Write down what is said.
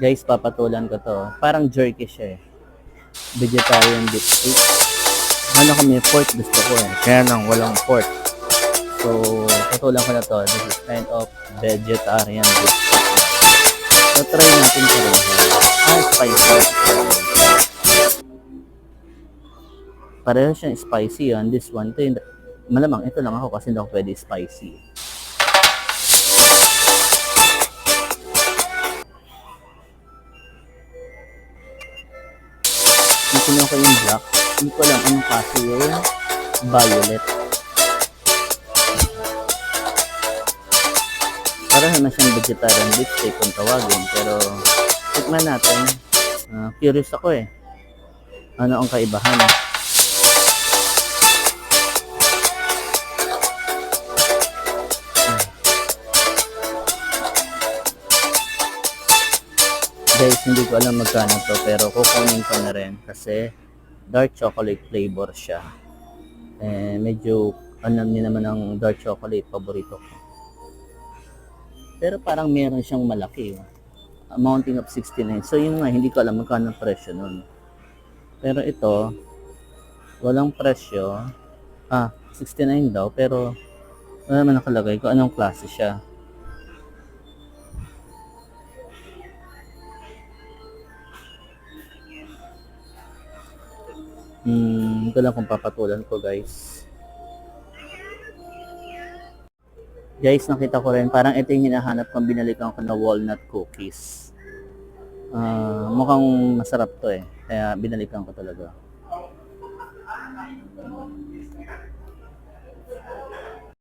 Guys, papatulan ko to. Parang jerky siya eh. Vegetarian beef steak. Ano kami, pork gusto ko eh. Kaya nang walang pork. So, patulan ko na to. This is kind of vegetarian beef steak. So, try natin to rin. Spicy. Pareho siyang spicy yan. This one, to, malamang ito lang ako kasi hindi ako pwede spicy. Yung kinuha ko yung black, hindi ko alam anong klase yung violet. Pareho na siyang vegetarian beef steak kung tawagin, pero tikman natin. Curious ako eh. Ano ang kaibahan? Guys, hindi ko alam magkano to, pero kukunin ko na rin kasi dark chocolate flavor siya. Medyo alam niyo naman ang dark chocolate, paborito ko. Pero parang meron siyang malaki. Amounting of 69. So yun nga, hindi ko alam magkano ang presyo nun. Pero ito, walang presyo. 69 daw, pero wala naman nakalagay kung anong klase siya. Ito lang kung papatulan ko guys. Guys, nakita ko rin, parang ito yung hinahanap kong binalikan ko na walnut cookies. Mukhang masarap to eh. Kaya binalikan ko talaga.